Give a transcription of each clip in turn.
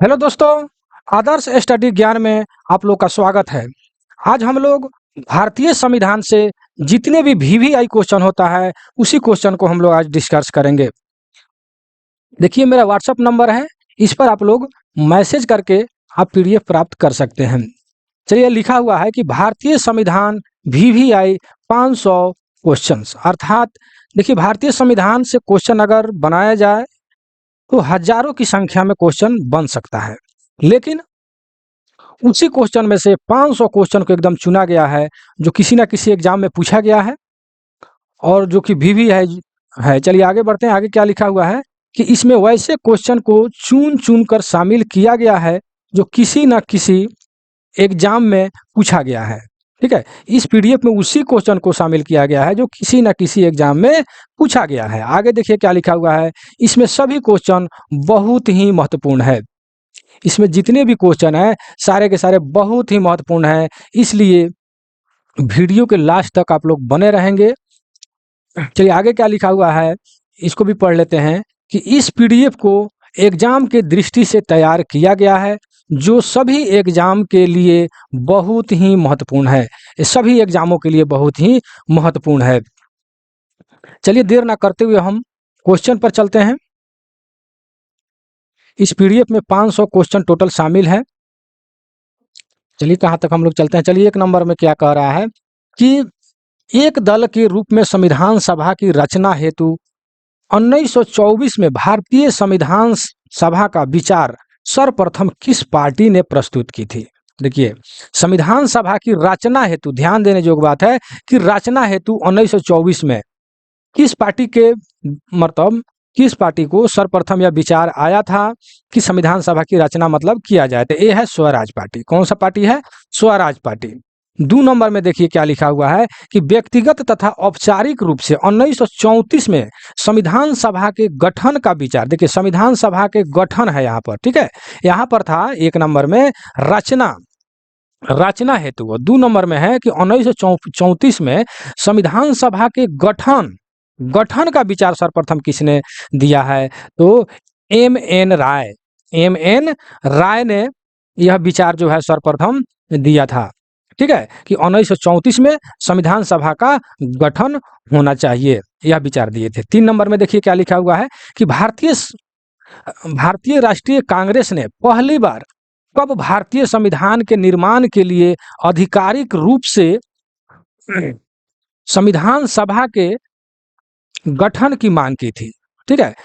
Hello दोस्तों, आदर्श study ज्ञान में आप लोग का स्वागत है। आज हम लोग भारतीय संविधान से जितने भी वीवीआई क्वेश्चन होता है उसी क्वेश्चन को हम लोग आज डिस्कस करेंगे। देखिए, मेरा व्हाट्सएप नंबर है, इस पर आप लोग मैसेज करके आप पीडीएफ प्राप्त कर सकते हैं। चलिए, लिखा हुआ है कि भारतीय संविधान वीवीआई 500 क्वेश्चंस, अर्थात देखिए भारतीय संविधान से क्वेश्चन अगर बनाया जाए तो हजारों की संख्या में क्वेश्चन बन सकता है, लेकिन उसी क्वेश्चन में से 500 क्वेश्चन को एकदम चुना गया है जो किसी ना किसी एग्जाम में पूछा गया है और जो कि वीवी है। चलिए आगे बढ़ते हैं। आगे क्या लिखा हुआ है कि इसमें वैसे क्वेश्चन को चुन चुन कर शामिल किया गया है जो किसी न किसी एग्जाम में पूछा गया है। ठीक है, इस पीडीएफ में उसी क्वेश्चन को शामिल किया गया है जो किसी न किसी एग्जाम में पूछा गया है। आगे देखिए क्या लिखा हुआ है, इसमें सभी क्वेश्चन बहुत ही महत्वपूर्ण है। इसमें जितने भी क्वेश्चन हैं सारे के सारे बहुत ही महत्वपूर्ण हैं, इसलिए वीडियो के लास्ट तक आप लोग बने रहेंगे। चलिए आगे क्या लिखा हुआ है इसको भी पढ़ लेते हैं कि इस पीडीएफ को एग्जाम के दृष्टि से तैयार किया गया है जो सभी एग्जाम के लिए बहुत ही महत्वपूर्ण है। ये सभी एग्जामों के लिए बहुत ही महत्वपूर्ण है। चलिए देर ना करते हुए हम क्वेश्चन पर चलते हैं। इस पीडीएफ में 500 क्वेश्चन टोटल शामिल है। चलिए कहाँ तक हम लोग चलते हैं। चलिए, एक नंबर में क्या कह रहा है कि एक दल के रूप में संविधान सभा की रचना हेतु 1924 में भारतीय संविधान सभा का विचार सर्वप्रथम किस पार्टी ने प्रस्तुत की थी। देखिए, संविधान सभा की रचना हेतु, ध्यान देने योग्य बात है कि रचना हेतु 1924 में किस पार्टी के मतलब किस पार्टी को सर्वप्रथम यह विचार आया था कि संविधान सभा की रचना मतलब किया जाए, तो ये है स्वराज पार्टी। कौन सा पार्टी है? स्वराज पार्टी। 2 नंबर में देखिए क्या लिखा हुआ है कि व्यक्तिगत तथा औपचारिक रूप से 1934 में संविधान सभा के गठन का विचार, देखिए संविधान सभा के गठन है यहाँ पर, ठीक है, यहाँ पर था 1 नंबर में रचना हेतु। 2 नंबर में है कि 1934 में संविधान सभा के गठन का विचार सर्वप्रथम किसने दिया है? तो एम.एन. राय ने यह विचार जो है सर्वप्रथम दिया था। ठीक है, कि 1934 में संविधान सभा का गठन होना चाहिए, यह विचार दिए थे। 3 नंबर में देखिए क्या लिखा हुआ है कि भारतीय राष्ट्रीय कांग्रेस ने पहली बार कब भारतीय संविधान के निर्माण के लिए आधिकारिक रूप से संविधान सभा के गठन की मांग की थी। ठीक है,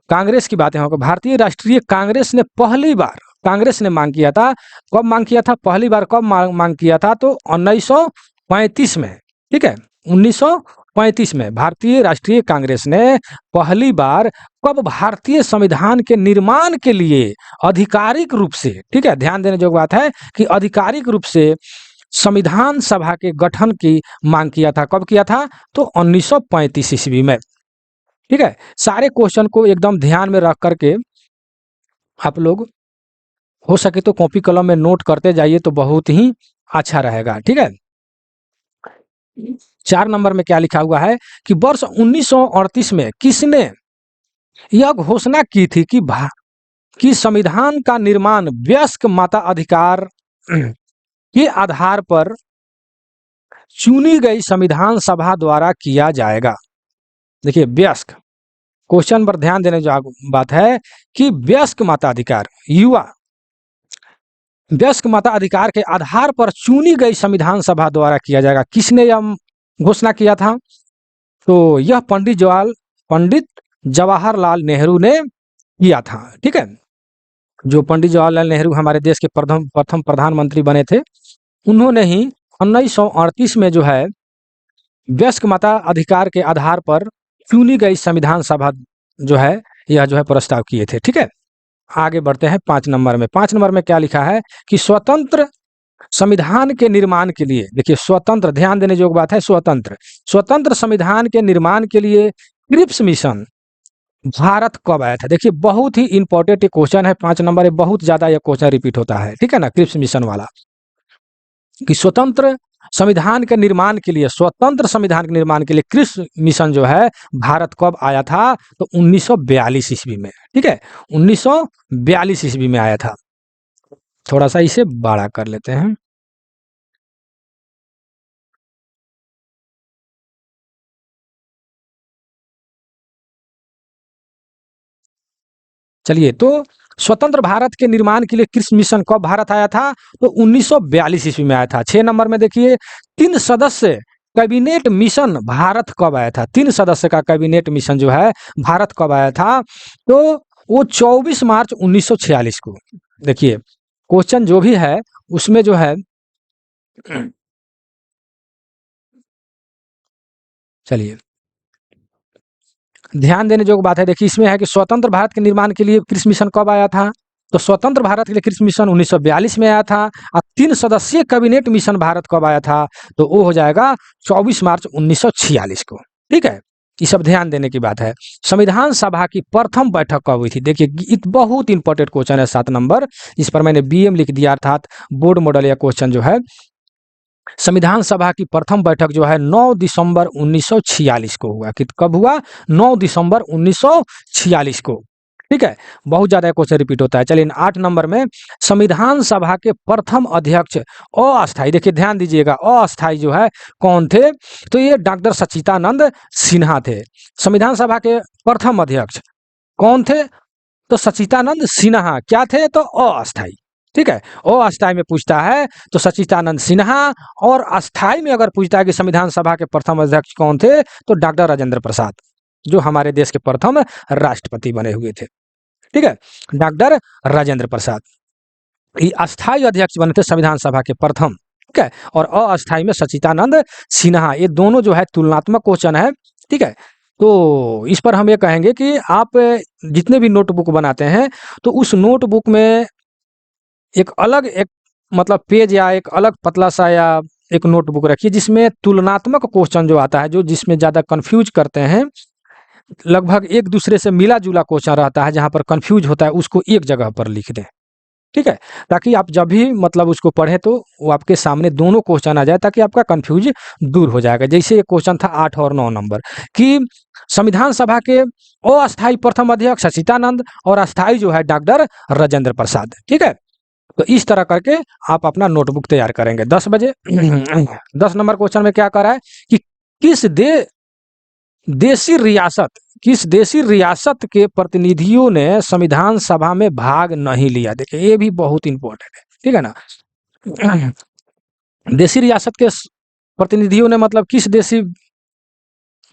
कांग्रेस की बातें होंगी। भारतीय राष्ट्रीय कांग्रेस ने पहली बार मांग किया था। कब मांग किया था? पहली बार कब मांग किया था? तो 1935 में। ठीक है, 1935 में भारतीय राष्ट्रीय कांग्रेस ने पहली बार कब भारतीय संविधान के निर्माण के लिए आधिकारिक रूप से, ठीक है, ध्यान देने योग्य बात है कि आधिकारिक रूप से संविधान सभा के गठन की मांग किया था। कब किया था? तो 1935 ईस्वी में। ठीक है, सारे क्वेश्चन को एकदम ध्यान में रख करके आप लोग हो सके तो कॉपी कलम में नोट करते जाइए तो बहुत ही अच्छा रहेगा। ठीक है, 4 नंबर में क्या लिखा हुआ है कि वर्ष 1938 में किसने यह घोषणा की थी कि संविधान का निर्माण वयस्क मताधिकार के आधार पर चुनी गई संविधान सभा द्वारा किया जाएगा। देखिए, वयस्क क्वेश्चन पर ध्यान देने जो बात है कि वयस्क मताधिकार, युवा वयस्क मताधिकार के आधार पर चुनी गई संविधान सभा द्वारा किया जाएगा। किसने यह घोषणा किया था? तो यह पंडित जवाहरलाल नेहरू ने किया था। ठीक है, जो पंडित जवाहरलाल नेहरू हमारे देश के प्रथम प्रधानमंत्री बने थे, उन्होंने ही 1938 में जो है वयस्क मताधिकार के आधार पर चुनी गई संविधान सभा जो है यह जो है प्रस्ताव किए थे। ठीक है, आगे बढ़ते हैं 5 नंबर में। 5 नंबर में क्या लिखा है कि स्वतंत्र संविधान के निर्माण के लिए, देखिए स्वतंत्र, ध्यान देने योग्य बात है, स्वतंत्र संविधान के निर्माण के लिए क्रिप्स मिशन भारत कब आया था? देखिए बहुत ही इंपॉर्टेंट क्वेश्चन है, 5 नंबर है, बहुत ज्यादा यह क्वेश्चन रिपीट होता है। ठीक है ना, क्रिप्स मिशन वाला, कि स्वतंत्र संविधान के निर्माण के लिए, स्वतंत्र संविधान के निर्माण के लिए कृषि मिशन जो है भारत कब आया था? तो 1942 ईस्वी में। ठीक है, 1942 ईस्वी में आया था। थोड़ा सा इसे बड़ा कर लेते हैं। चलिए, तो स्वतंत्र भारत के निर्माण के लिए कृषि मिशन कब भारत आया था? तो 1942 ईस्वी में आया था। 6 नंबर में देखिए, 3 सदस्य कैबिनेट मिशन भारत कब आया था? 3 सदस्य का कैबिनेट मिशन जो है भारत कब आया था? तो वो 24 मार्च 1946 को। देखिए, क्वेश्चन जो भी है उसमें जो है चलिए, ध्यान देने जोग बात है। देखिए, इसमें है कि स्वतंत्र भारत के निर्माण के लिए कृषि मिशन कब आया था? तो स्वतंत्र भारत के लिए कृषि मिशन 1942 में आया था। और 3 सदस्यीय कैबिनेट मिशन भारत कब आया था? तो वो हो जाएगा 24 मार्च 1946 को। ठीक है, ये सब ध्यान देने की बात है। संविधान सभा की प्रथम बैठक कब हुई थी? देखिए, बहुत इंपॉर्टेंट क्वेश्चन है 7 नंबर, इस पर मैंने BM लिख दिया, अर्थात बोर्ड मॉडल या क्वेश्चन जो है। संविधान सभा की प्रथम बैठक जो है 9 दिसंबर 1946 को हुआ। कि कब हुआ? 9 दिसंबर 1946 को। ठीक है, बहुत ज्यादा क्वेश्चन रिपीट होता है। चलिए, 8 नंबर में संविधान सभा के प्रथम अध्यक्ष अस्थायी, देखिए ध्यान दीजिएगा, अस्थायी जो है कौन थे? तो ये डॉक्टर सच्चिदानंद सिन्हा थे। संविधान सभा के प्रथम अध्यक्ष कौन थे? तो सच्चिदानंद सिन्हा। क्या थे? तो अस्थायी। ठीक है, अस्थायी में पूछता है तो सच्चिदानंद सिन्हा, और अस्थायी में अगर पूछता है कि संविधान सभा के प्रथम अध्यक्ष कौन थे, तो डॉक्टर राजेंद्र प्रसाद, जो हमारे देश के प्रथम राष्ट्रपति बने हुए थे। ठीक है, डॉक्टर राजेंद्र प्रसाद ये अस्थायी अध्यक्ष बने थे संविधान सभा के प्रथम। ठीक है, और अस्थायी में सच्चिदानंद सिन्हा। ये दोनों जो है तुलनात्मक क्वेश्चन है। ठीक है, तो इस पर हम ये कहेंगे कि आप जितने भी नोटबुक बनाते हैं तो उस नोटबुक में एक अलग एक मतलब पेज या एक अलग पतला सा या एक नोटबुक रखिए जिसमें तुलनात्मक क्वेश्चन जो आता है, जो जिसमें ज़्यादा कंफ्यूज करते हैं, लगभग एक दूसरे से मिला जुला क्वेश्चन रहता है, जहाँ पर कंफ्यूज होता है उसको एक जगह पर लिख दें। ठीक है, ताकि आप जब भी मतलब उसको पढ़ें तो वो आपके सामने दोनों क्वेश्चन आ जाए, ताकि आपका कंफ्यूज दूर हो जाएगा। जैसे ये क्वेश्चन था 8 और 9 नंबर कि संविधान सभा के अस्थायी प्रथम अध्यक्ष सच्चिदानंद और अस्थायी जो है डॉक्टर राजेंद्र प्रसाद। ठीक है, तो इस तरह करके आप अपना नोटबुक तैयार करेंगे 10 बजे। 10 नंबर क्वेश्चन में क्या कर रहा है कि किस देशी रियासत किस देशी रियासत के प्रतिनिधियों ने संविधान सभा में भाग नहीं लिया? देखिए, ये भी बहुत इंपॉर्टेंट है। ठीक है ना, देशी रियासत के प्रतिनिधियों ने मतलब किस देशी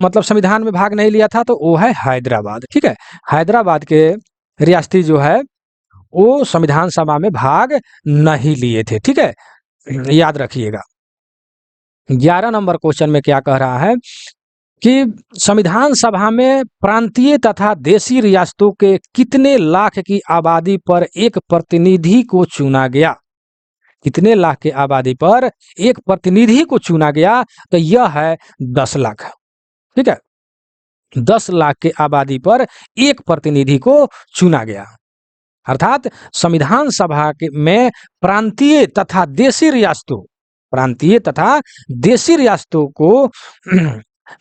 मतलब संविधान में भाग नहीं लिया था? तो वो है हैदराबाद। ठीक है, हैदराबाद के रियासती जो है वो संविधान सभा में भाग नहीं लिए थे। ठीक है, याद रखिएगा। 11 नंबर क्वेश्चन में क्या कह रहा है कि संविधान सभा में प्रांतीय तथा देशी रियासतों के कितने लाख की आबादी पर एक प्रतिनिधि को चुना गया? कितने लाख की आबादी पर एक प्रतिनिधि को चुना गया? तो यह है 10 लाख। ठीक है, 10 लाख की आबादी पर एक प्रतिनिधि को चुना गया। अर्थात संविधान सभा में प्रांतीय तथा देशी रियासतों को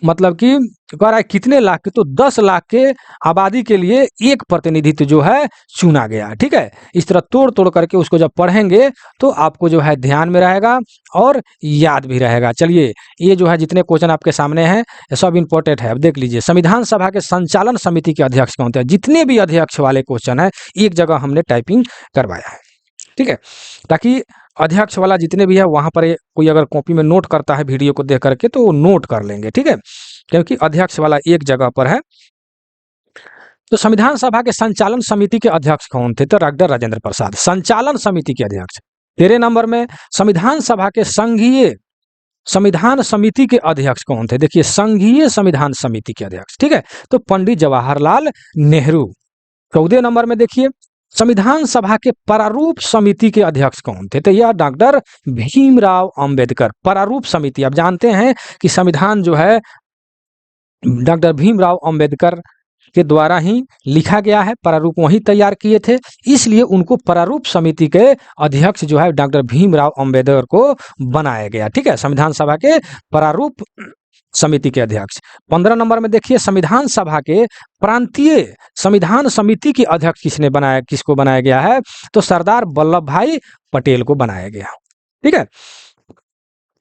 मतलब कि कह रहा है कितने लाख के? तो 10 लाख के आबादी के लिए एक प्रतिनिधित्व जो है चुना गया। ठीक है, इस तरह तोड़ तोड़ करके उसको जब पढ़ेंगे तो आपको जो है ध्यान में रहेगा और याद भी रहेगा। चलिए, ये जो है जितने क्वेश्चन आपके सामने हैं ये सब इंपॉर्टेंट है। अब देख लीजिए, संविधान सभा के संचालन समिति के अध्यक्ष कौन थे? जितने भी अध्यक्ष वाले क्वेश्चन है एक जगह हमने टाइपिंग करवाया है। ठीक है, ताकि अध्यक्ष वाला जितने भी है वहां पर कोई अगर कॉपी में नोट करता है वीडियो को देख करके तो वो नोट कर लेंगे। ठीक है, क्योंकि अध्यक्ष वाला एक जगह पर है। तो संविधान सभा के संचालन समिति के अध्यक्ष कौन थे? तो डॉक्टर राजेंद्र प्रसाद, संचालन समिति के अध्यक्ष। 13 नंबर में संविधान सभा के संघीय संविधान समिति के अध्यक्ष कौन थे? देखिए, संघीय संविधान समिति के अध्यक्ष। ठीक है, तो पंडित जवाहरलाल नेहरू। 14 नंबर में देखिए, संविधान सभा के प्रारूप समिति के अध्यक्ष कौन थे? तो यह डॉक्टर भीमराव अंबेडकर। प्रारूप समिति, आप जानते हैं कि संविधान जो है डॉक्टर भीमराव अंबेडकर के द्वारा ही लिखा गया है, प्रारूप वही तैयार किए थे, इसलिए उनको प्रारूप समिति के अध्यक्ष जो है डॉक्टर भीमराव अंबेडकर को बनाया गया। ठीक है, संविधान सभा के प्रारूप समिति के अध्यक्ष। 15 नंबर में देखिए, संविधान सभा के प्रांतीय संविधान समिति के अध्यक्ष किसको बनाया गया है? तो सरदार वल्लभ भाई पटेल को बनाया गया। ठीक है,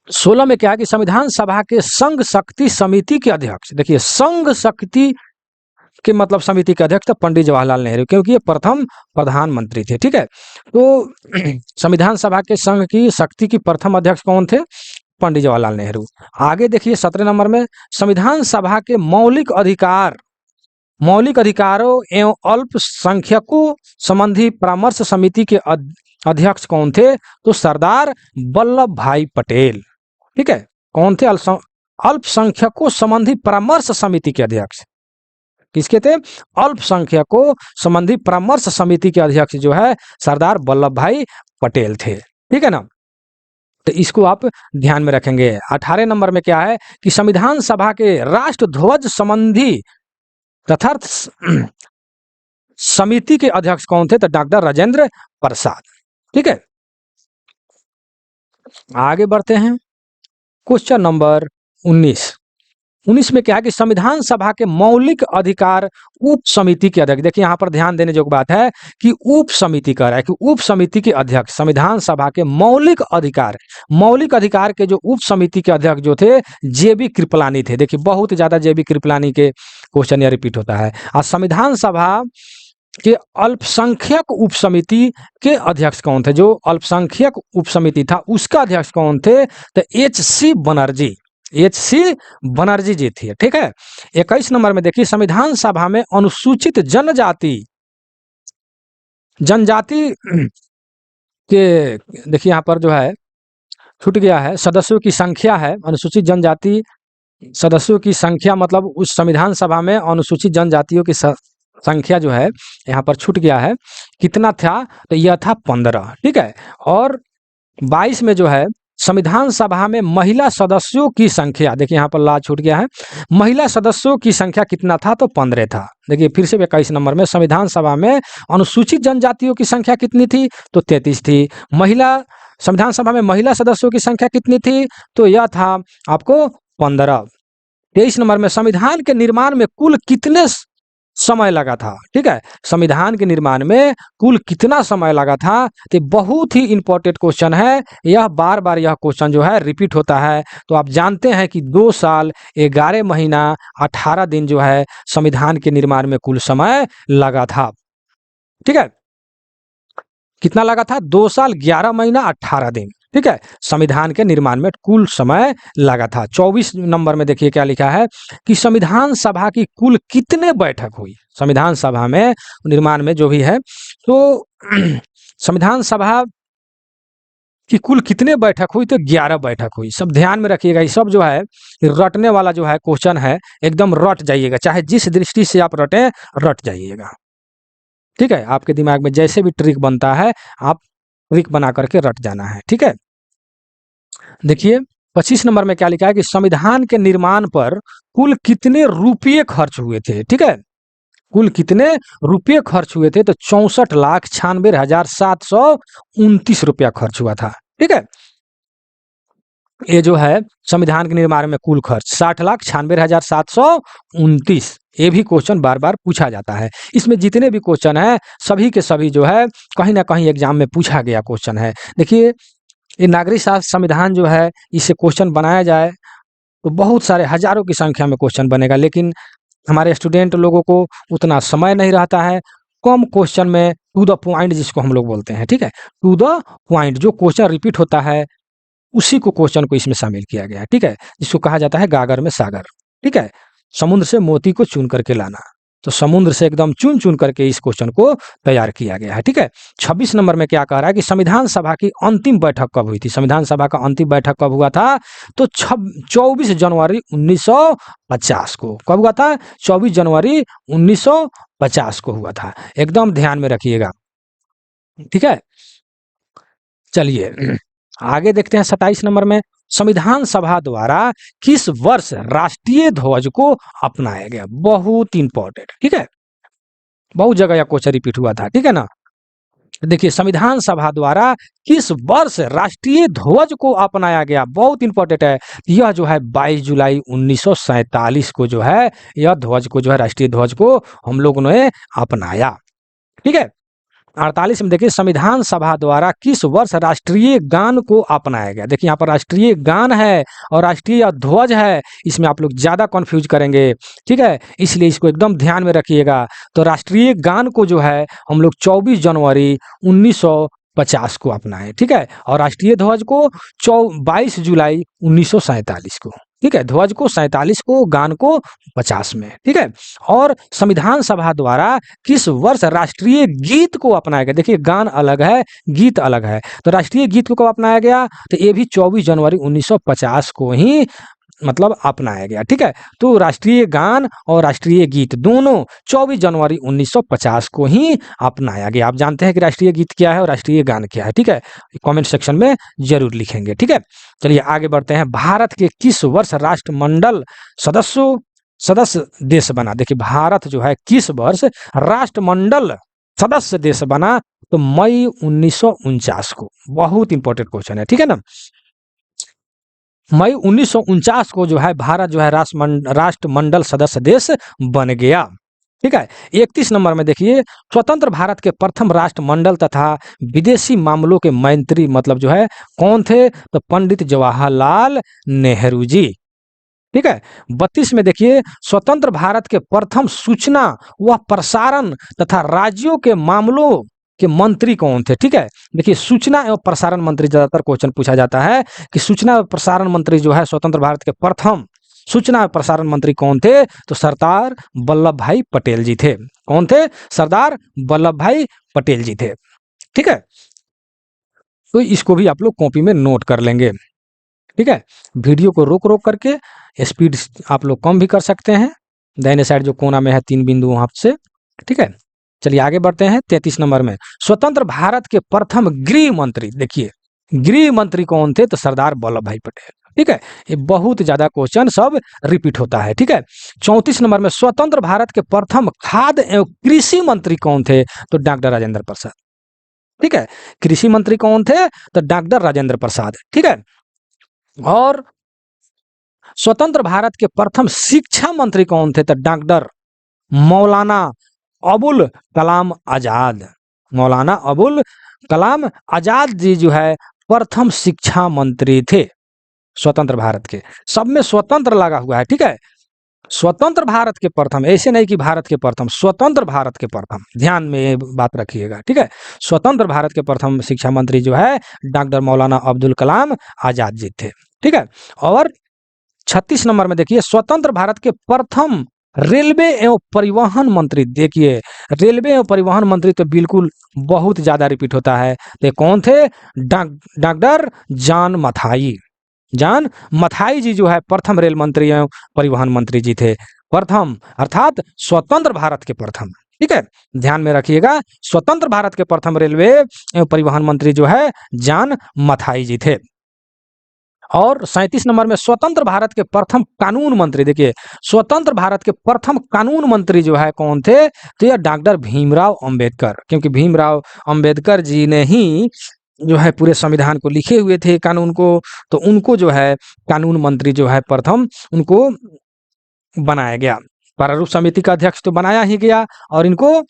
16 में क्या है कि संविधान सभा के संघ शक्ति समिति के अध्यक्ष, देखिए संघ शक्ति के मतलब समिति के अध्यक्ष तो पंडित जवाहरलाल नेहरू, क्योंकि ये प्रथम प्रधानमंत्री थे। ठीक है, तो संविधान सभा के संघ की शक्ति की प्रथम अध्यक्ष कौन थे? पंडित जवाहरलाल नेहरू। आगे देखिए 17 नंबर में, संविधान सभा के मौलिक अधिकारों एवं अल्पसंख्यकों संबंधी परामर्श समिति के अध्यक्ष कौन थे? तो सरदार वल्लभ भाई पटेल। ठीक है, कौन थे? अल्पसंख्यकों संबंधी परामर्श समिति के अध्यक्ष किसके थे? अल्पसंख्यकों संबंधी परामर्श समिति के अध्यक्ष जो है सरदार वल्लभ भाई पटेल थे। ठीक है ना, तो इसको आप ध्यान में रखेंगे। 18 नंबर में क्या है कि संविधान सभा के राष्ट्रध्वज संबंधी तथार्थ समिति के अध्यक्ष कौन थे? तो डॉक्टर राजेंद्र प्रसाद। ठीक है, आगे बढ़ते हैं। क्वेश्चन नंबर 19 में क्या है कि संविधान सभा के मौलिक अधिकार उप समिति के अध्यक्ष, देखिए यहाँ पर ध्यान देने योग्य बात है कि उप समिति कह रहा है कि उप समिति के अध्यक्ष संविधान सभा के मौलिक अधिकार के जो उप समिति के अध्यक्ष जो थे जेबी कृपलानी थे। देखिए बहुत ज्यादा जेबी कृपलानी के क्वेश्चन या रिपीट होता है। और संविधान सभा के अल्पसंख्यक उप समिति के अध्यक्ष कौन थे? जो अल्पसंख्यक उप समिति था उसका अध्यक्ष कौन थे? तो एच.सी. बनर्जी जी थे। ठीक है, 21 नंबर में देखिए, संविधान सभा में अनुसूचित जनजाति के, देखिए यहाँ पर जो है छूट गया है, सदस्यों की संख्या है, अनुसूचित जनजाति सदस्यों की संख्या, मतलब उस संविधान सभा में अनुसूचित जनजातियों की संख्या जो है यहाँ पर छूट गया है, कितना था? तो यह था 15। ठीक है, और 22 में जो है संविधान सभा में महिला सदस्यों की संख्या, देखिए यहाँ पर ला छूट गया है, महिला सदस्यों की संख्या कितना था? तो 15 था। देखिए फिर से 21 नंबर में संविधान सभा में अनुसूचित जनजातियों की संख्या कितनी थी? तो 33 थी। संविधान सभा में महिला सदस्यों की संख्या कितनी थी? तो यह था आपको 15। 23 नंबर में संविधान के निर्माण में कुल कितने समय लगा था? ठीक है, संविधान के निर्माण में कुल कितना समय लगा था? तो बहुत ही इंपॉर्टेंट क्वेश्चन है यह, बार बार यह क्वेश्चन जो है रिपीट होता है। तो आप जानते हैं कि 2 साल 11 महीना 18 दिन जो है संविधान के निर्माण में कुल समय लगा था। ठीक है, कितना लगा था? 2 साल 11 महीना 18 दिन। ठीक है, संविधान के निर्माण में कुल समय लगा था। 24 नंबर में देखिए क्या लिखा है कि संविधान सभा की कुल कितने बैठक हुई? संविधान सभा में निर्माण में जो भी है, तो संविधान सभा कि कुल कितने बैठक हुई? तो 11 बैठक हुई। सब ध्यान में रखिएगा, ये सब जो है रटने वाला जो है क्वेश्चन है, एकदम रट जाइएगा, चाहे जिस दृष्टि से आप रटे रट जाइएगा। ठीक है, आपके दिमाग में जैसे भी ट्रिक बनता है आप ट्रिक बना करके रट जाना है। ठीक है, देखिए 25 नंबर में क्या लिखा है कि संविधान के निर्माण पर कुल कितने रुपये खर्च हुए थे? ठीक है, कुल कितने रुपये खर्च हुए थे? तो 64,96,729 रुपया खर्च हुआ था। ठीक है, ये जो है संविधान के निर्माण में कुल खर्च 60,96,729। ये भी क्वेश्चन बार बार पूछा जाता है। इसमें जितने भी क्वेश्चन है सभी के सभी जो है कहीं ना कहीं एग्जाम में पूछा गया क्वेश्चन है। देखिए ये नागरिक शास्त्र संविधान जो है इसे क्वेश्चन बनाया जाए तो बहुत सारे हजारों की संख्या में क्वेश्चन बनेगा, लेकिन हमारे स्टूडेंट लोगों को उतना समय नहीं रहता है। कम क्वेश्चन में टू द पॉइंट जिसको हम लोग बोलते हैं, ठीक है, टू द पॉइंट, जो क्वेश्चन रिपीट होता है उसी को क्वेश्चन को इसमें शामिल किया गया है। ठीक है, जिसको कहा जाता है गागर में सागर। ठीक है, समुद्र से मोती को चुन करके लाना, तो समुद्र से एकदम चुन चुन करके इस क्वेश्चन को तैयार किया गया है। ठीक है, 26 नंबर में क्या कह रहा है कि संविधान सभा की अंतिम बैठक कब हुई थी? संविधान सभा का अंतिम बैठक कब हुआ था? तो 24 जनवरी 1950 को। कब हुआ था? 24 जनवरी 1950 को हुआ था। एकदम ध्यान में रखिएगा। ठीक है, चलिए आगे देखते हैं 27 नंबर में। संविधान सभा द्वारा किस वर्ष राष्ट्रीय ध्वज को अपनाया गया? बहुत इंपॉर्टेंट, ठीक है, बहुत जगह यह क्वेश्चन रिपीट हुआ था, ठीक है ना। देखिए, संविधान सभा द्वारा किस वर्ष राष्ट्रीय ध्वज को अपनाया गया? बहुत इंपॉर्टेंट है। यह जो है 22 जुलाई 1947 को जो है यह ध्वज को जो है राष्ट्रीय ध्वज को हम लोगों ने अपनाया, ठीक है। 48 में देखिए, संविधान सभा द्वारा किस वर्ष राष्ट्रीय गान को अपनाया गया? देखिए यहाँ पर राष्ट्रीय गान है और राष्ट्रीय ध्वज है, इसमें आप लोग ज्यादा कंफ्यूज करेंगे, ठीक है, इसलिए इसको एकदम ध्यान में रखिएगा। तो राष्ट्रीय गान को जो है हम लोग 24 जनवरी 1950 को अपनाए, ठीक है, और राष्ट्रीय ध्वज को 22 जुलाई 1947 को, ठीक है, ध्वज को 47 को, गान को 50 में, ठीक है। और संविधान सभा द्वारा किस वर्ष राष्ट्रीय गीत को अपनाया गया? देखिए, गान अलग है, गीत अलग है, तो राष्ट्रीय गीत को कब अपनाया गया? तो ये भी 24 जनवरी 1950 को ही मतलब अपनाया गया, ठीक है। तो राष्ट्रीय गान और राष्ट्रीय गीत दोनों 24 जनवरी 1950 को ही अपनाया गया। आप जानते हैं कि राष्ट्रीय गीत क्या है और राष्ट्रीय गान क्या है, ठीक है, कमेंट सेक्शन में जरूर लिखेंगे, ठीक है। चलिए आगे बढ़ते हैं। भारत के किस वर्ष राष्ट्रमंडल सदस्य देश बना? देखिए, भारत जो है किस वर्ष राष्ट्रमंडल सदस्य देश बना? तो मई 1949 को। बहुत इंपॉर्टेंट क्वेश्चन है, ठीक है ना। मई 1949 को जो है भारत जो है राष्ट्रमंडल सदस्य देश बन गया, ठीक है। 31 नंबर में देखिए, स्वतंत्र भारत के प्रथम राष्ट्रमंडल तथा विदेशी मामलों के मंत्री मतलब जो है कौन थे? तो पंडित जवाहरलाल नेहरू जी, ठीक है। 32 में देखिए, स्वतंत्र भारत के प्रथम सूचना व प्रसारण तथा राज्यों के मामलों के मंत्री कौन थे? ठीक है, देखिए सूचना एवं प्रसारण मंत्री ज्यादातर क्वेश्चन पूछा जाता है कि सूचना एवं प्रसारण मंत्री जो है स्वतंत्र भारत के प्रथम सूचना एवं प्रसारण मंत्री कौन थे? तो सरदार वल्लभ भाई पटेल जी थे। कौन थे? सरदार वल्लभ भाई पटेल जी थे, ठीक है। तो इसको भी आप लोग कॉपी में नोट कर लेंगे, ठीक है। वीडियो को रोक रोक करके स्पीड आप लोग कम भी कर सकते हैं। दाहिने साइड जो कोना में है 3 बिंदु वहां से, ठीक है। चलिए आगे बढ़ते हैं। 33 नंबर में, स्वतंत्र भारत के प्रथम गृह मंत्री, देखिए गृह मंत्री कौन थे? तो सरदार वल्लभ भाई पटेल, ठीक है। ये बहुत ज्यादा क्वेश्चन सब रिपीट होता है, ठीक है। 34 नंबर में, स्वतंत्र भारत के प्रथम खाद्य एवं कृषि मंत्री कौन थे? तो डॉक्टर राजेंद्र प्रसाद, ठीक है। कृषि मंत्री कौन थे? तो डॉक्टर राजेंद्र प्रसाद, ठीक है। और स्वतंत्र भारत के प्रथम शिक्षा मंत्री कौन थे? तो डॉक्टर मौलाना अबुल कलाम आजाद। मौलाना अबुल कलाम आजाद जी जो है प्रथम शिक्षा मंत्री थे स्वतंत्र भारत के। सब में स्वतंत्र लगा हुआ है, ठीक है। स्वतंत्र भारत के प्रथम, ऐसे नहीं कि भारत के प्रथम, स्वतंत्र भारत के प्रथम, ध्यान में ये बात रखिएगा, ठीक है। स्वतंत्र भारत के प्रथम शिक्षा मंत्री जो है डॉक्टर मौलाना अब्दुल कलाम आजाद जी थे, ठीक है। और 36 नंबर में देखिए, स्वतंत्र भारत के प्रथम रेलवे एवं परिवहन मंत्री, देखिए रेलवे एवं परिवहन मंत्री तो बिल्कुल बहुत ज्यादा रिपीट होता है, तो कौन थे? डॉक्टर जॉन मथाई। जॉन मथाई जी जो है प्रथम रेल मंत्री एवं परिवहन मंत्री जी थे, प्रथम अर्थात स्वतंत्र भारत के प्रथम, ठीक है। ध्यान में रखिएगा, स्वतंत्र भारत के प्रथम रेलवे एवं परिवहन मंत्री जो है जॉन मथाई जी थे। और 37 नंबर में, स्वतंत्र भारत के प्रथम कानून मंत्री, देखिए स्वतंत्र भारत के प्रथम कानून मंत्री जो है कौन थे? तो यह डॉक्टर भीमराव अंबेडकर, क्योंकि भीमराव अंबेडकर जी ने ही जो है पूरे संविधान को लिखे हुए थे कानून को, तो उनको जो है कानून मंत्री जो है प्रथम उनको बनाया गया। प्रारूप समिति का अध्यक्ष तो बनाया ही गया और इनको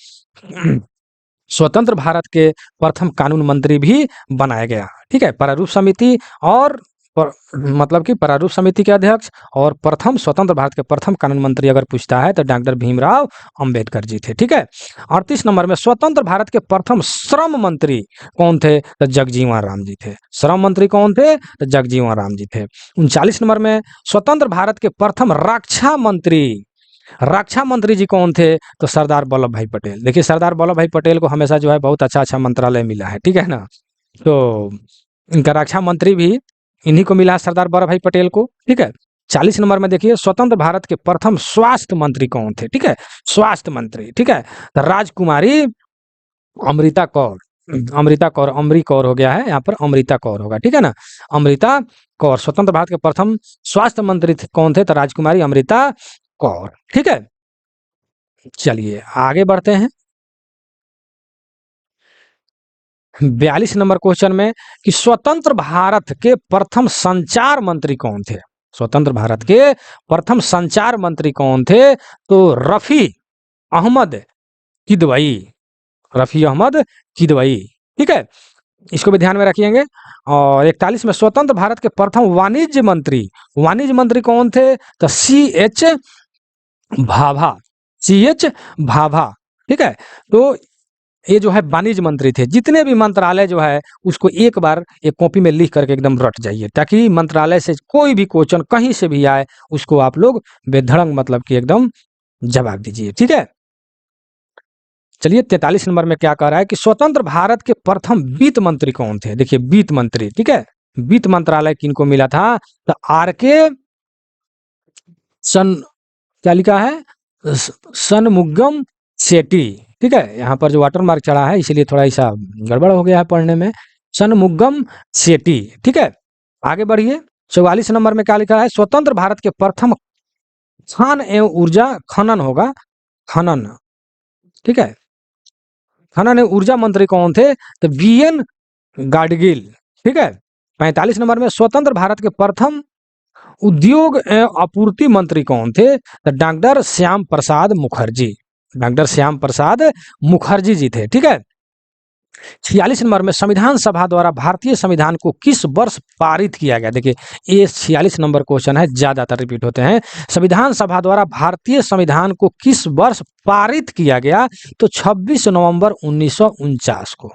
स्वतंत्र भारत के प्रथम कानून मंत्री भी बनाया गया, ठीक है। प्रारूप समिति और मतलब कि प्रारूप समिति के अध्यक्ष और प्रथम स्वतंत्र भारत के प्रथम कानून मंत्री अगर पूछता है तो डॉक्टर भीमराव अंबेडकर जी थे, ठीक है। 38 नंबर में, स्वतंत्र भारत के प्रथम श्रम मंत्री कौन थे? तो जगजीवन राम जी थे। श्रम मंत्री कौन थे? तो जगजीवन राम जी थे। 39 नंबर में, स्वतंत्र भारत के प्रथम रक्षा मंत्री जी कौन थे? तो सरदार वल्लभ भाई पटेल। देखिए सरदार वल्लभ भाई पटेल को हमेशा जो है बहुत अच्छा मंत्रालय मिला है, ठीक है ना। तो इनका रक्षा मंत्री भी इन्हीं को मिला है, सरदार वल्लभ भाई पटेल को, ठीक है। 40 नंबर में देखिए, स्वतंत्र भारत के प्रथम स्वास्थ्य मंत्री कौन थे? ठीक है, स्वास्थ्य मंत्री, ठीक है। तो राजकुमारी अमृता कौर, अमृता कौर, अमरी कौर हो गया है, यहाँ पर अमृता कौर होगा, ठीक है ना। अमृता कौर स्वतंत्र भारत के प्रथम स्वास्थ्य मंत्री कौन थे? तो राजकुमारी अमृता कौर, ठीक है। चलिए आगे बढ़ते हैं 42 नंबर क्वेश्चन में कि स्वतंत्र भारत के प्रथम संचार मंत्री कौन थे? स्वतंत्र भारत के प्रथम संचार मंत्री कौन थे? तो रफी अहमद किदवई, रफी अहमद किदवई, ठीक है, इसको भी ध्यान में रखिएंगे। और 41 में स्वतंत्र भारत के प्रथम वाणिज्य मंत्री कौन थे? तो CH भाभा, CH भाभा, ठीक है। तो ये जो है वाणिज्य मंत्री थे। जितने भी मंत्रालय जो है उसको एक बार एक कॉपी में लिख करके एकदम रट जाइए, ताकि मंत्रालय से कोई भी क्वेश्चन कहीं से भी आए उसको आप लोग बेधड़क मतलब कि एकदम जवाब दीजिए, ठीक है। चलिए 43 नंबर में क्या कह रहा है कि स्वतंत्र भारत के प्रथम वित्त मंत्री कौन थे? देखिए वित्त मंत्री, ठीक है, वित्त मंत्रालय किनको मिला था? तो RK सन, क्या लिखा है? सनमुगम सेठी, ठीक है, यहाँ पर जो वाटर मार्क चढ़ा है इसलिए थोड़ा ऐसा गड़बड़ हो गया है पढ़ने में। सनमुगम सेठी, ठीक है। आगे बढ़िए 44 नंबर में क्या लिखा है? स्वतंत्र भारत के प्रथम खान एवं ऊर्जा खनन होगा, खनन, ठीक है, खनन एवं ऊर्जा मंत्री कौन थे? तो VN गाडगिल, ठीक है। 45 नंबर में स्वतंत्र भारत के प्रथम उद्योग एवं आपूर्ति मंत्री कौन थे? तो डॉक्टर श्याम प्रसाद मुखर्जी, डॉक्टर श्याम प्रसाद मुखर्जी जी थे, ठीक है। 46 नंबर में संविधान सभा द्वारा भारतीय संविधान को किस वर्ष पारित किया गया? देखिए ये 46 नंबर क्वेश्चन है, ज्यादातर रिपीट होते हैं। संविधान सभा द्वारा भारतीय संविधान को किस वर्ष पारित किया गया? तो 26 नवंबर 1949 को,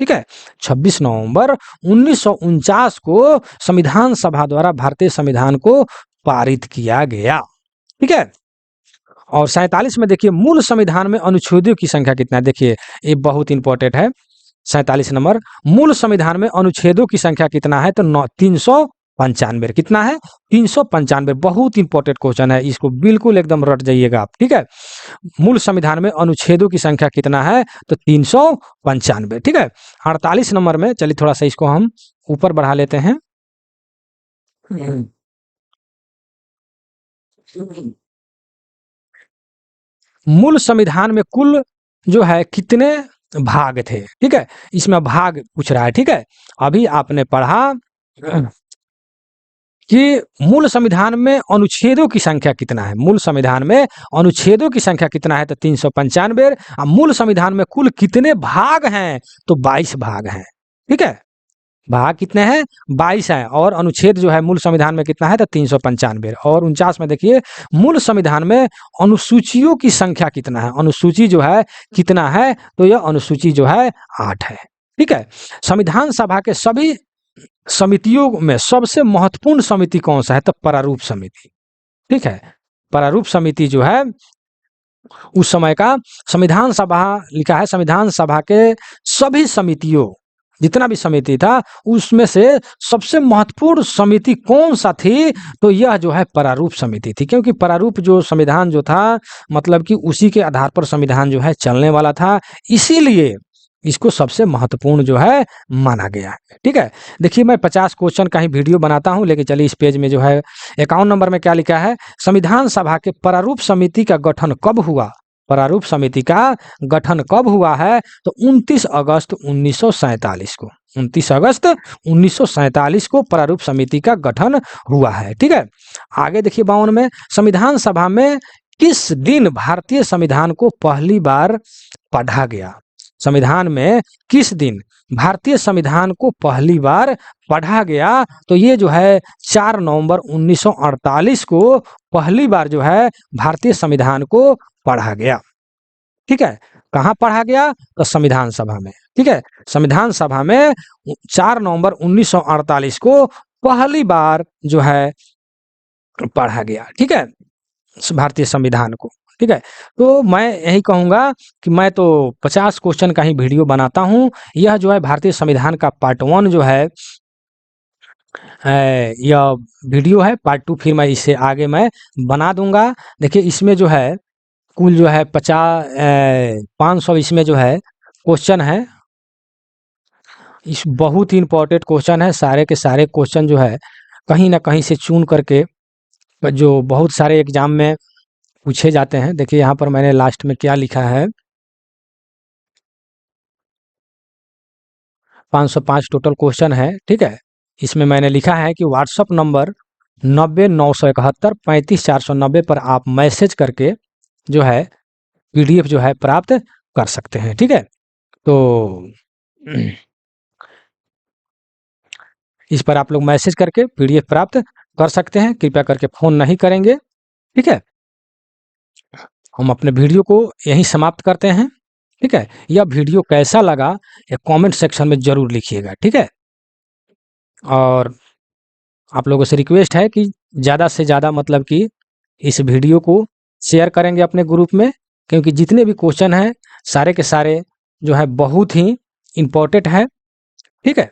ठीक है, 26 नवंबर 1949 को संविधान सभा द्वारा भारतीय संविधान को पारित किया गया, ठीक है। और 47 में देखिए मूल संविधान में अनुच्छेदों की संख्या कितना है? देखिए ये बहुत इंपॉर्टेंट है। 47 नंबर, मूल संविधान में अनुच्छेदों की संख्या कितना है? तो 395, कितना है? 395, बहुत इंपॉर्टेंट क्वेश्चन है, इसको बिल्कुल एकदम रट जाइएगा आप, ठीक है। मूल संविधान में अनुच्छेदों की संख्या कितना है? तो 395, ठीक है। 48 नंबर में चलिए थोड़ा सा इसको हम ऊपर बढ़ा लेते हैं। मूल संविधान में कुल जो है कितने भाग थे? ठीक है, इसमें भाग पूछ रहा है, ठीक है। अभी आपने पढ़ा कि मूल संविधान में अनुच्छेदों की संख्या कितना है? मूल संविधान में अनुच्छेदों की संख्या कितना है? तो 395। मूल संविधान में कुल कितने भाग हैं? तो 22 भाग हैं, ठीक है। भाग कितने हैं? 22 हैं। और अनुच्छेद जो है मूल संविधान में कितना है? तो 395। और 49 में देखिए मूल संविधान में अनुसूचियों की संख्या कितना है? अनुसूची जो है कितना है? तो यह अनुसूची जो है 8 है, ठीक है। संविधान सभा के सभी समितियों में सबसे महत्वपूर्ण समिति कौन सा है? तो प्रारूप समिति, ठीक है। प्रारूप समिति जो है उस समय का संविधान सभा लिखा है, संविधान सभा के सभी समितियों, जितना भी समिति था उसमें से सबसे महत्वपूर्ण समिति कौन सा थी? तो यह जो है प्रारूप समिति थी, क्योंकि प्रारूप जो संविधान जो था मतलब कि उसी के आधार पर संविधान जो है चलने वाला था, इसीलिए इसको सबसे महत्वपूर्ण जो है माना गया है, ठीक है। देखिए मैं 50 क्वेश्चन का ही वीडियो बनाता हूं, लेकिन चलिए इस पेज में जो है 51 नंबर में क्या लिखा है? संविधान सभा के प्रारूप समिति का गठन कब हुआ? प्रारूप समिति का गठन कब हुआ है? तो 29 अगस्त 1947 को, 29 अगस्त 1947 को प्रारूप समिति का गठन हुआ है, ठीक है। आगे देखिए 52 में संविधान सभा में किस दिन भारतीय संविधान को पहली बार पढ़ा गया? संविधान में किस दिन भारतीय संविधान को पहली बार पढ़ा गया? तो ये जो है 4 नवंबर 1948 को पहली बार जो है भारतीय संविधान को पढ़ा गया, ठीक है। कहाँ पढ़ा गया? तो संविधान सभा में, ठीक है। संविधान सभा में 4 नवंबर 1948 को पहली बार जो है पढ़ा गया, ठीक है, भारतीय संविधान को, ठीक है। तो मैं यही कहूँगा कि मैं तो 50 क्वेश्चन का ही वीडियो बनाता हूँ। यह जो है भारतीय संविधान का पार्ट 1 जो है यह वीडियो है। पार्ट 2 फिर मैं इससे आगे मैं बना दूंगा। देखिए इसमें जो है कुल जो है 500 इसमें जो है क्वेश्चन है, इस बहुत ही इंपॉर्टेंट क्वेश्चन है। सारे के सारे क्वेश्चन जो है कहीं ना कहीं से चुन करके जो बहुत सारे एग्जाम में पूछे जाते हैं। देखिए यहाँ पर मैंने लास्ट में क्या लिखा है, 505 टोटल क्वेश्चन है, ठीक है। इसमें मैंने लिखा है कि व्हाट्सअप नंबर 90 971 35 490 पर आप मैसेज करके जो है पीडीएफ जो है प्राप्त कर सकते हैं, ठीक है। तो इस पर आप लोग मैसेज करके पीडीएफ प्राप्त कर सकते हैं। कृपया करके फ़ोन नहीं करेंगे, ठीक है। हम अपने वीडियो को यहीं समाप्त करते हैं, ठीक है। यह वीडियो कैसा लगा ये कमेंट सेक्शन में ज़रूर लिखिएगा, ठीक है। और आप लोगों से रिक्वेस्ट है कि ज़्यादा से ज़्यादा मतलब कि इस वीडियो को शेयर करेंगे अपने ग्रुप में, क्योंकि जितने भी क्वेश्चन हैं सारे के सारे जो है बहुत ही इम्पोर्टेंट है, ठीक है।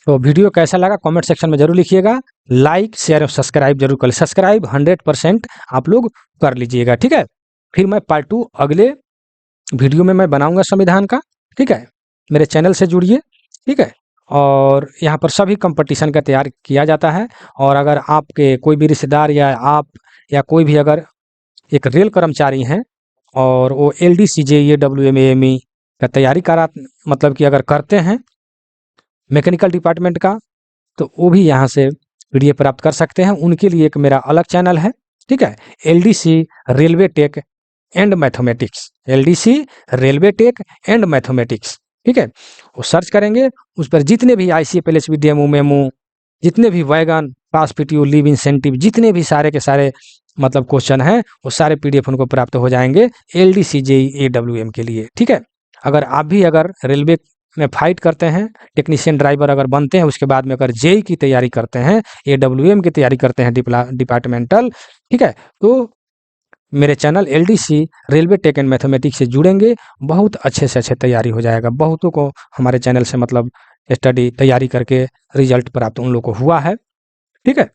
तो वीडियो कैसा लगा कमेंट सेक्शन में जरूर लिखिएगा। लाइक शेयर और सब्सक्राइब जरूर कर, सब्सक्राइब 100% आप लोग कर लीजिएगा, ठीक है। फिर मैं पार्ट 2 अगले वीडियो में मैं बनाऊंगा संविधान का, ठीक है। मेरे चैनल से जुड़िए, ठीक है। और यहाँ पर सभी कंपटीशन का तैयार किया जाता है। और अगर आपके कोई भी रिश्तेदार या आप या कोई भी अगर एक रेल कर्मचारी हैं और वो LD CJE WM AME का तैयारी करा मतलब कि अगर करते हैं मैकेनिकल डिपार्टमेंट का, तो वो भी यहाँ से पीडीएफ प्राप्त कर सकते हैं। उनके लिए एक मेरा अलग चैनल है, ठीक है। LDC railway tech and mathematics, LDC railway tech and mathematics, ठीक है। वो सर्च करेंगे, उस पर जितने भी ICFL HB DMU मेमू, जितने भी वैगन पास PTO लीव इंसेंटिव, जितने भी सारे के सारे मतलब क्वेश्चन हैं वो सारे पीडीएफ उनको प्राप्त हो जाएंगे LDC JEE AWM के लिए, ठीक है। अगर आप भी अगर रेलवे में फाइट करते हैं, टेक्नीशियन ड्राइवर अगर बनते हैं, उसके बाद में अगर जेई की तैयारी करते हैं, AWM की तैयारी करते हैं डिपार्टमेंटल, ठीक है, तो मेरे channel LDC railway tech and mathematics से जुड़ेंगे, बहुत अच्छे से अच्छे तैयारी हो जाएगा। बहुतों को हमारे चैनल से मतलब स्टडी तैयारी करके रिजल्ट प्राप्त उन लोगों को हुआ है, ठीक है।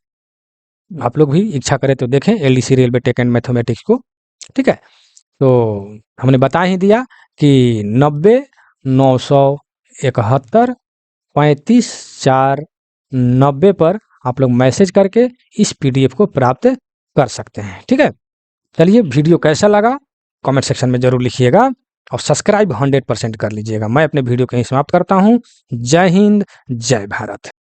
आप लोग भी इच्छा करें तो देखें LDC railway tech and mathematics को, ठीक है। तो हमने बता ही दिया कि 90 971 35 490 पर आप लोग मैसेज करके इस पीडीएफ को प्राप्त कर सकते हैं, ठीक है। चलिए वीडियो कैसा लगा कमेंट सेक्शन में जरूर लिखिएगा और सब्सक्राइब 100% कर लीजिएगा। मैं अपने वीडियो को यहीं समाप्त करता हूँ। जय हिंद, जय भारत।